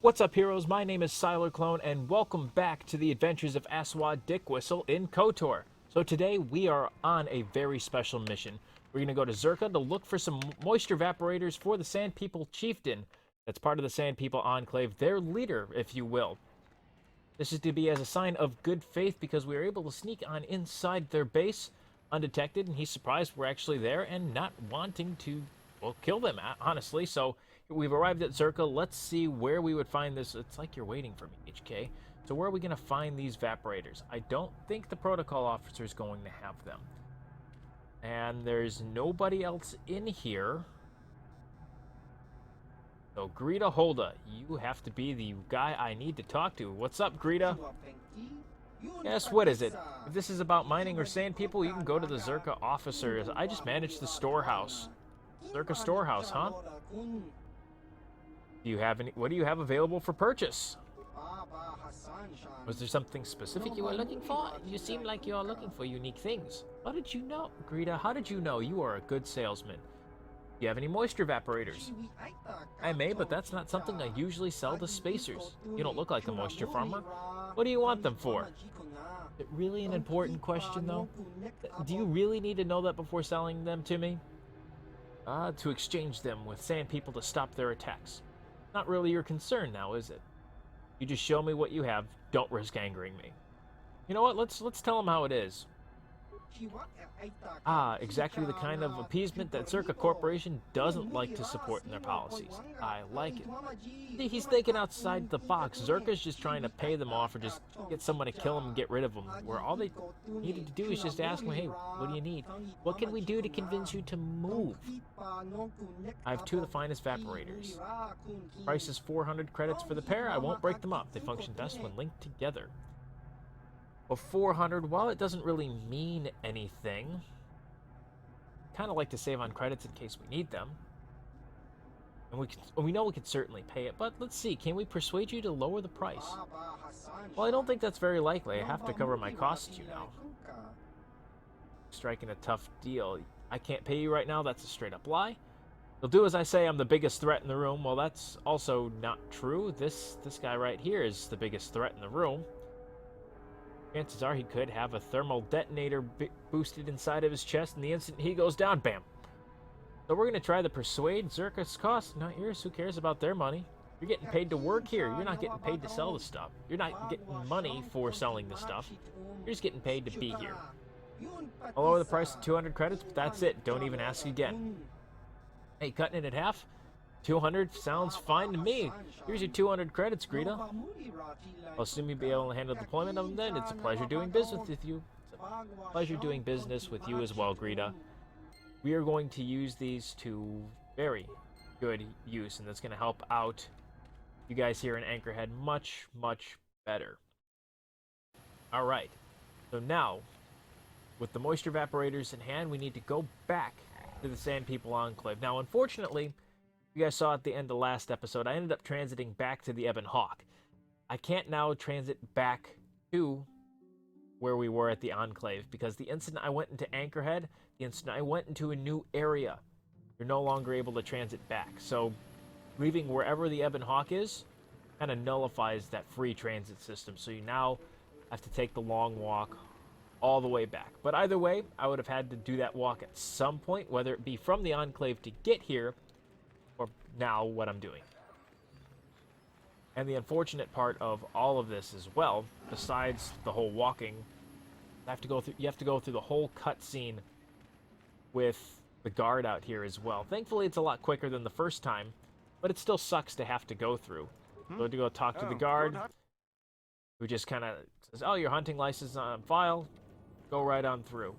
What's up, heroes? My name is Sylarclone, and welcome back to the adventures of Asswad Dick Whistle in KOTOR. So today we are on a very special mission. We're going to go to Czerka to look for some moisture vaporators for the Sand People Chieftain. That's part of the Sand People Enclave, their leader, if you will. This is to be as a sign of good faith because we were able to sneak on inside their base undetected, and he's surprised we're actually there and not wanting to, well, kill them, honestly. So we've arrived at Czerka. Let's see where we would find this. It's like you're waiting for me, HK. So where are we going to find these vaporators? I don't think the protocol officer is going to have them. And there's nobody else in here. So Greta Holda, you have to be the guy I need to talk to. What's up, Greta? Yes, what is it? If this is about mining or sand people, you can go to the Czerka officers. I just managed the storehouse. Czerka storehouse, huh? Do you have any? What do you have available for purchase? Was there something specific you were looking for? You seem like you are looking for unique things. How did you know? Greta, how did you know? You are a good salesman. Do you have any moisture evaporators? I may, but that's not something I usually sell to spacers. You don't look like a moisture farmer. What do you want them for? Is it really an important question, though? Do you really need to know that before selling them to me? To exchange them with sand people to stop their attacks. Not really your concern now, is it? You just show me what you have. Don't risk angering me. You know what? Let's tell them how it is. Exactly the kind of appeasement that Czerka Corporation doesn't like to support in their policies. I like it. See, he's thinking outside the box. Czerka's just trying to pay them off or just get someone to kill them and get rid of them, where all they needed to do is just ask them, hey, what do you need? What can we do to convince you to move? I have two of the finest vaporators. Price is 400 credits for the pair. I won't break them up. They function best when linked together. Well, 400, while it doesn't really mean anything, kind of like to save on credits in case we need them. And we know we could certainly pay it, but let's see, can we persuade you to lower the price? Well, I don't think that's very likely. I have to cover my costs, you know. Striking a tough deal. I can't pay you right now, that's a straight up lie. You'll do as I say, I'm the biggest threat in the room. Well, that's also not true. This guy right here is the biggest threat in the room. Chances are he could have a thermal detonator boosted inside of his chest, and the instant he goes down, bam. So we're going to try to persuade. Czerka's cost, not yours. Who cares about their money? You're getting paid to work here. You're not getting paid to sell the stuff. You're not getting money for selling the stuff. You're just getting paid to be here. I'll lower the price to 200 credits, but that's it. Don't even ask again. Hey, cutting it in half? 200 sounds fine to me. Here's your 200 credits, Greta. I'll assume you'll be able to handle the deployment of them then. It's a pleasure doing business with you. It's a pleasure doing business with you as well, Greta. We are going to use these to very good use, and that's going to help out you guys here in Anchorhead much, much better. Alright, so now, with the moisture evaporators in hand, we need to go back to the Sand People Enclave. Now, unfortunately, you guys saw at the end of last episode, I ended up transiting back to the Ebon Hawk. I can't now transit back to where we were at the Enclave, because the instant I went into Anchorhead, the instant I went into a new area, you're no longer able to transit back. So, leaving wherever the Ebon Hawk is kind of nullifies that free transit system. So you now have to take the long walk all the way back. But either way, I would have had to do that walk at some point, whether it be from the Enclave to get here, or now what I'm doing. And the unfortunate part of all of this as well, besides the whole walking, you have to go through the whole cutscene with the guard out here as well. Thankfully, it's a lot quicker than the first time, but it still sucks to have to go through. So I had to go talk to the guard, who just kind of says, oh, your hunting license on file, go right on through.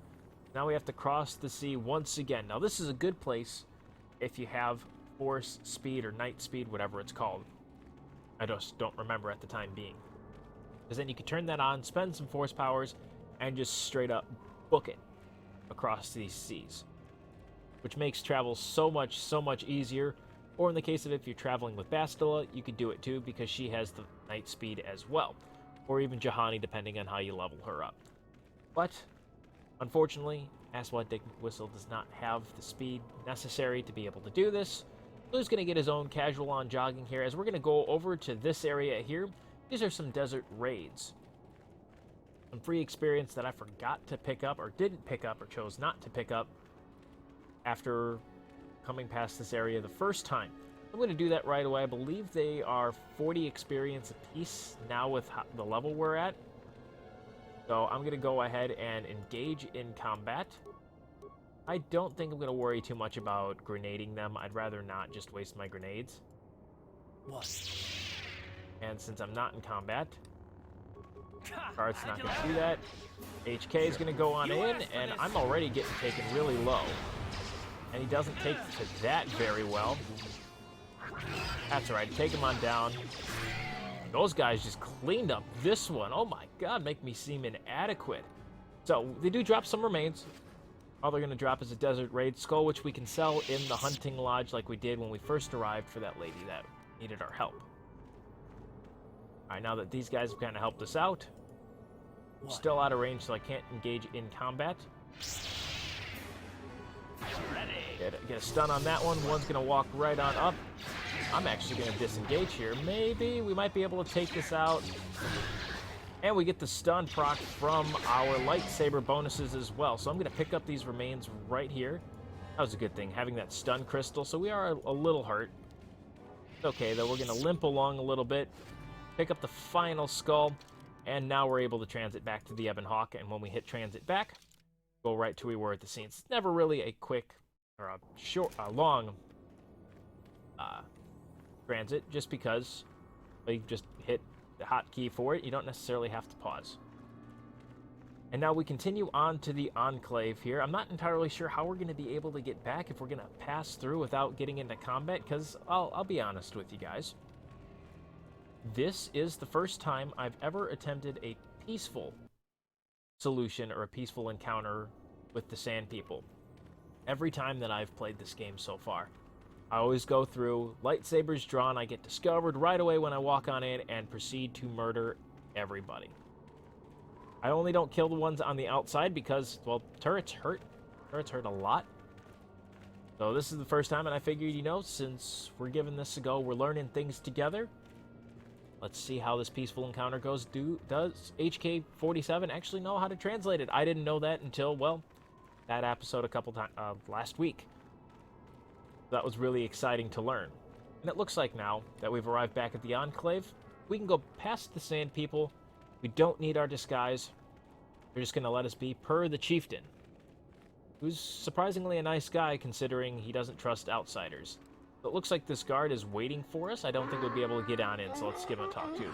Now we have to cross the sea once again. Now this is a good place if you have force speed or night speed, whatever it's called. I just don't remember at the time being. Because then you can turn that on, spend some force powers, and just straight up book it across these seas. Which makes travel so much easier. Or in the case of if you're traveling with Bastila, you could do it too, because she has the night speed as well. Or even Jahani, depending on how you level her up. But, unfortunately, Asswad Dick Whistle does not have the speed necessary to be able to do this. Blue's going to get his own casual on jogging here, as we're going to go over to this area here. These are some desert raids. Some free experience that I forgot to pick up, or didn't pick up, or chose not to pick up after coming past this area the first time. I'm going to do that right away. I believe they are 40 experience apiece now with the level we're at. So I'm going to go ahead and engage in combat. I don't think I'm going to worry too much about grenading them. I'd rather not just waste my grenades. What? And since I'm not in combat, Guard's not going to do that. HK is going to go on in, and I'm already getting taken really low. And he doesn't take to that very well. That's alright, take him on down. Those guys just cleaned up this one. Oh my god, make me seem inadequate. So, they do drop some remains. All they're going to drop is a desert raid skull, which we can sell in the hunting lodge like we did when we first arrived for that lady that needed our help. Alright, now that these guys have kind of helped us out, I'm still out of range, so I can't engage in combat. Get a stun on that one. One's going to walk right on up. I'm actually going to disengage here. Maybe we might be able to take this out. And we get the stun proc from our lightsaber bonuses as well. So I'm going to pick up these remains right here. That was a good thing, having that stun crystal. So we are a little hurt. It's okay, though. We're going to limp along a little bit. Pick up the final skull. And now we're able to transit back to the Ebon Hawk. And when we hit transit back, go right to where we were at the scene. It's never really a quick or a long transit, just because you just hit the hotkey for it. You don't necessarily have to pause. And now we continue on to the Enclave here. I'm not entirely sure how we're going to be able to get back, if we're going to pass through without getting into combat, because I'll be honest with you guys. This is the first time I've ever attempted a peaceful solution or a peaceful encounter with the Sand People. Every time that I've played this game so far, I always go through, lightsabers drawn, I get discovered right away when I walk on in, and proceed to murder everybody. I only don't kill the ones on the outside because, well, turrets hurt. Turrets hurt a lot. So this is the first time, and I figured, you know, since we're giving this a go, we're learning things together. Let's see how this peaceful encounter goes. Does HK47 actually know how to translate it? I didn't know that until, well, that episode a couple times last week. That was really exciting to learn. And it looks like now that we've arrived back at the Enclave, we can go past the Sand People. We don't need our disguise. They're just going to let us be per the chieftain, who's surprisingly a nice guy considering he doesn't trust outsiders. It looks like this guard is waiting for us. I don't think we'll be able to get on in, so let's give him a talk too.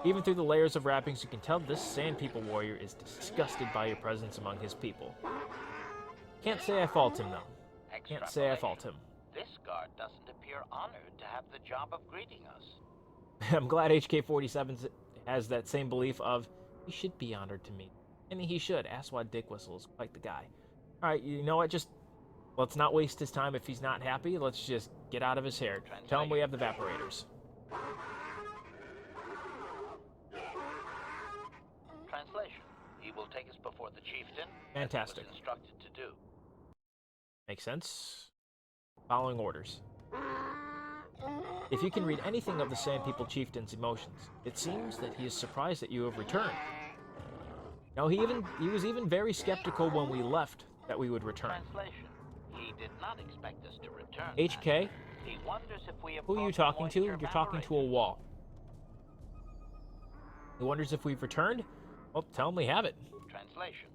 Even through the layers of wrappings, you can tell this Sand People warrior is disgusted by your presence among his people. Can't say I fault him, though. Can't say I fault him. This guard doesn't appear honored to have the job of greeting us. I'm glad HK47 has that same belief of, he should be honored to me. And he should. Asswad Dickwhistle is quite the guy. Alright, you know what? Just, let's not waste his time if he's not happy. Let's just get out of his hair. Tell him we have the vaporators. Translation. He will take us before the chieftain. Fantastic. As he was instructed to do. Makes sense. Following orders. If you can read anything of the Sand People Chieftain's emotions, it seems that he is surprised that you have returned. Now, he was even very skeptical when we left that we would return. Translation. He did not expect us to return. HK, he wonders if we have who are you talking to? You're talking to a wall. He wonders if we've returned? Well, tell him we have it. Translation.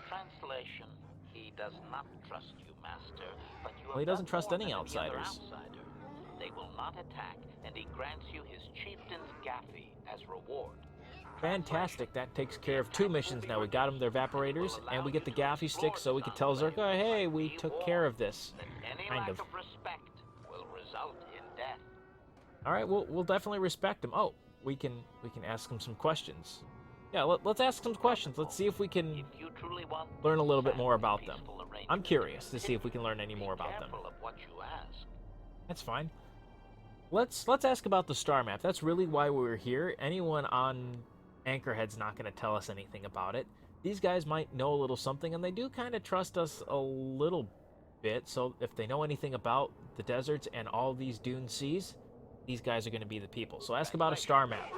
Translation. He does not trust you, Master, but you have Well, he doesn't done trust more any than outsiders. other outsider. They will not attack, and he grants you his chieftain's gaffy as reward. Fantastic. That takes care of 2 missions now. We got him their evaporators, and we get the gaffy stick so we can tell Czerka, hey, we took care of this. Any Kind lack of. of respect will result in death. All right, we'll definitely respect him. Oh, we can ask him some questions. Yeah, let's ask some questions. Let's see if we can If you truly want learn a little bit more about them. peaceful arrangement, I'm curious to see if we can learn any more be about them. careful of what you ask. That's fine. Let's ask about the star map. That's really why we're here. Anyone on Anchorhead's not going to tell us anything about it. these guys might know a little something, and they do kind of trust us a little bit. So if they know anything about the deserts and all these dune seas, these guys are going to be the people. So ask about a star map.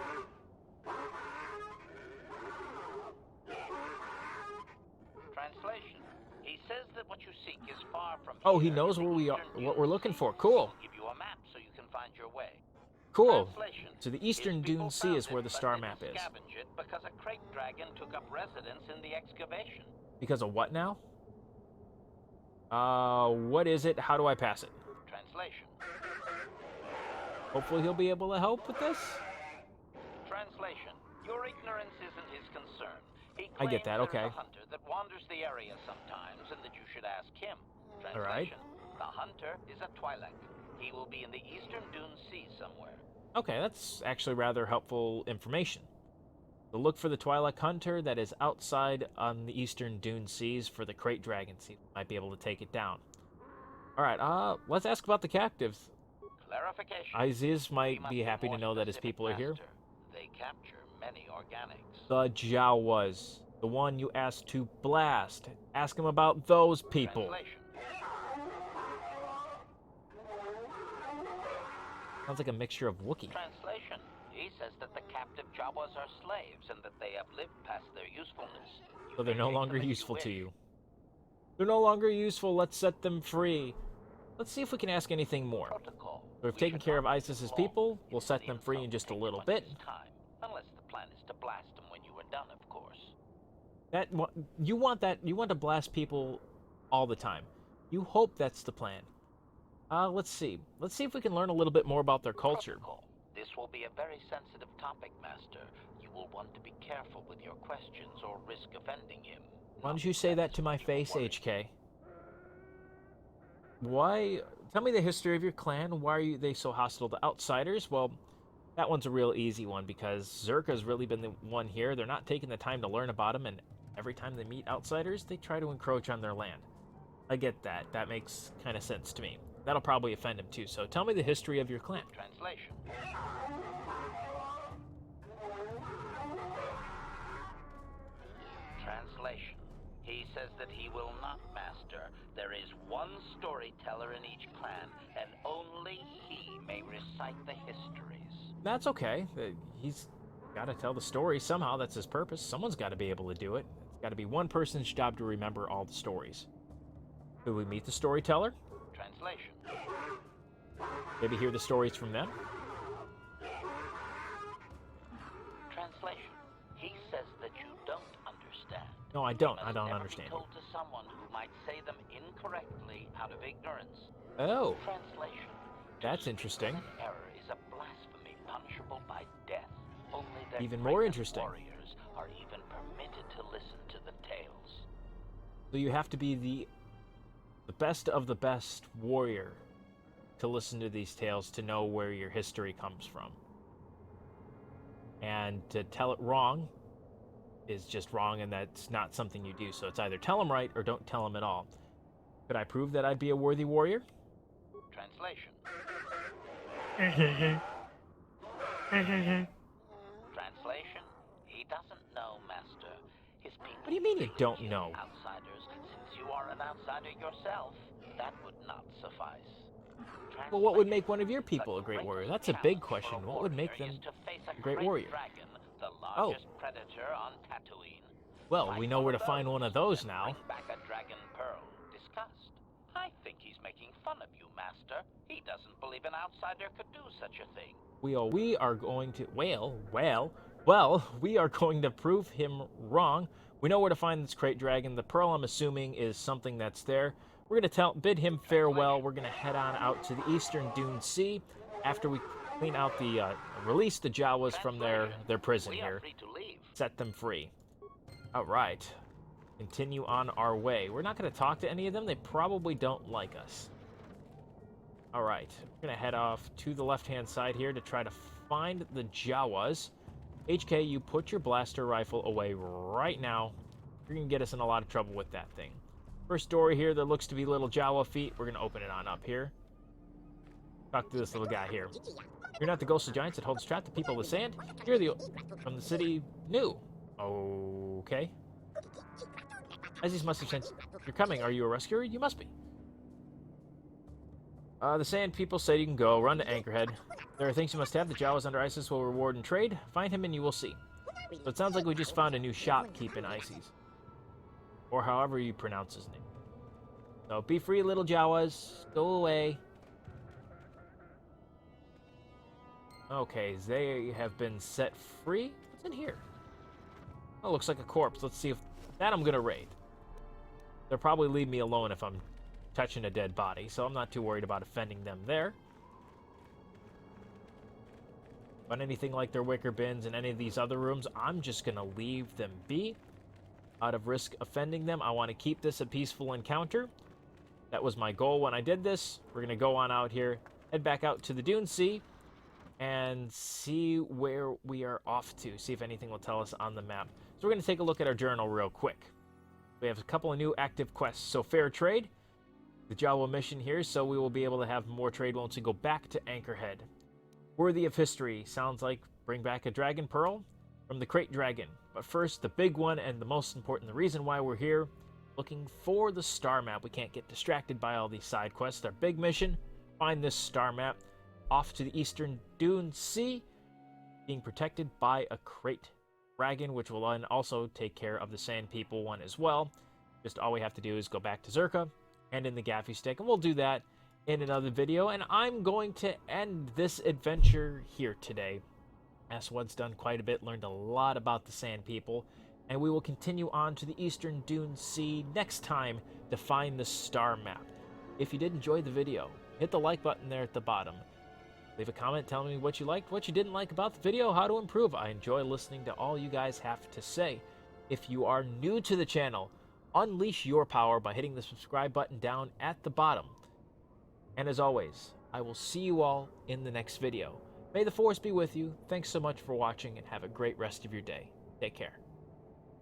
Translation. He says that what you seek is far from Oh, he here knows in where the we are, eastern what we're Dune looking Sea. for. Cool. He'll give you a map so you can find your way. Cool. Translation. So the His eastern people dune sea found is where it, the but star didn't map is. scavenge it because a crate dragon took up residence in the excavation. Because of what now? What is it? How do I pass it? Translation. Hopefully he'll be able to help with this. Translation. Your ignorance isn't his concern. He I get that, claims okay. there's a hunter that wanders the area sometimes and that you should ask him. All right. Translation. The hunter is a Twi'lek. He will be in the eastern Dune Sea somewhere. Okay, that's actually rather helpful information. So look for the Twi'lek hunter that is outside on the eastern dune seas for the crate dragon. See if we might be able to take it down. All right, let's ask about the captives. Clarification. Iziz We might must be happy to more know that his specific, people are here. Master. They capture many organics. The Jawas, the one you asked to blast. Ask him about those people. Translation. Sounds like a mixture of Wookiee. Translation. He says that the captive Jawas are slaves and that they have lived past their usefulness. You So they're may no take longer them if useful to wish. you. They're no longer useful. Let's set them free. Let's see if we can ask anything more. Protocol. So we've We taken should care of not ISIS's move people. long. We'll It set is them free in just a insulting little much bit. time, unless the plan is to blast them when you are done, of course. You want to blast people all the time. You hope that's the plan. Let's see. Let's see if we can learn a little bit more about their culture. Protocol. This will be a very sensitive topic, Master. You will want to be careful with your questions or risk offending him. Why don't you say that to my face, HK? Why? Tell me the history of your clan. Why are they so hostile to outsiders? Well, that one's a real easy one because Czerka's really been the one here. They're not taking the time to learn about them, and every time they meet outsiders, they try to encroach on their land. I get that. That makes kind of sense to me. That'll probably offend him too. So tell me the history of your clan. Translation. Translation. He says that he will not, Master. There is one storyteller in each clan, and only he may recite the histories. That's okay. He's got to tell the story somehow. That's his purpose. Someone's got to be able to do it. It's got to be one person's job to remember all the stories. Do we meet the storyteller? Translation. Maybe hear the stories from them? Translation. He says that you don't understand. No, I don't. Must I don't never understand. Be told to someone who might say them incorrectly out of ignorance. Oh, Translation. that's interesting. An error is a blasphemy punishable by death. Only the Even more greatest interesting. warriors are even permitted to listen to the tales. So you have to be the best of the best warrior to listen to these tales to know where your history comes from. And to tell it wrong is just wrong, and that's not something you do. So it's either tell them right or don't tell them at all. Could I prove that I'd be a worthy warrior? Translation. Translation. He doesn't know, Master. His people. What do you mean you think don't you know? Outsiders. Since you are an outsider yourself, that would not suffice. Well, what would Translation. make one of your people a great warrior? That's a big question. What would make them a great warrior? Dragon, the Oh. largest predator on Tatooine. Well, we know where to find one of those and now. bring back a dragon pearl. Discussed. I think he's making fun of you, Master. He doesn't believe an outsider could do such a thing. We are going to we are going to prove him wrong. We know where to find this crate dragon. The pearl, I'm assuming, is something that's there. We're going to bid him farewell. We're going to head on out to the Eastern Dune Sea after we clean out release the Jawas from their prison We here. are free to leave. Set them free. All right. Continue on our way. We're not going to talk to any of them. They probably don't like us. All right. We're going to head off to the left-hand side here to try to find the Jawas. HK, you put your blaster rifle away right now. You're going to get us in a lot of trouble with that thing. First door here, there looks to be little Jawa feet. We're going to open it on up here. Talk to this little guy here. You're not the ghostly giants that holds trap the people of the sand. You're from the city new. Okay. As these must have sensed you're coming. Are you a rescuer? You must be. The Sand People said you can go. Run to Anchorhead. There are things you must have. The Jawas under ISIS will reward and trade. Find him and you will see. So it sounds like we just found a new shopkeep in ISIS. Or however you pronounce his name. So be free, little Jawas. Go away. Okay, they have been set free. What's in here? Oh, looks like a corpse. Let's see if... That I'm going to raid. They'll probably leave me alone if I'm touching a dead body, so I'm not too worried about offending them there. But anything like their wicker bins and any of these other rooms, I'm just going to leave them be. Out of risk offending them, I want to keep this a peaceful encounter. That was my goal when I did this. We're going to go on out here, head back out to the Dune Sea, and see where we are off to. See if anything will tell us on the map. So we're going to take a look at our journal real quick. We have a couple of new active quests. So fair trade. The Jawa mission here, so we will be able to have more trade once we go back to Anchorhead. Worthy of history. Sounds like bring back a dragon pearl from the Crate Dragon. But first, the big one and the most important, the reason why we're here, looking for the star map. We can't get distracted by all these side quests. Our big mission, find this star map off to the eastern Dune Sea, being protected by a Crate Dragon, which will then also take care of the Sand People one as well. Just all we have to do is go back to Czerka and in the Gaffy Stick, and we'll do that in another video. And I'm going to end this adventure here today. Asswad's done quite a bit, learned a lot about the Sand People, and we will continue on to the Eastern Dune Sea next time to find the star map. If you did enjoy the video, hit the like button there at the bottom. Leave a comment telling me what you liked, what you didn't like about the video, how to improve. I enjoy listening to all you guys have to say. If you are new to the channel, unleash your power by hitting the subscribe button down at the bottom. And as always, I will see you all in the next video. May the Force be with you. Thanks so much for watching and have a great rest of your day. Take care.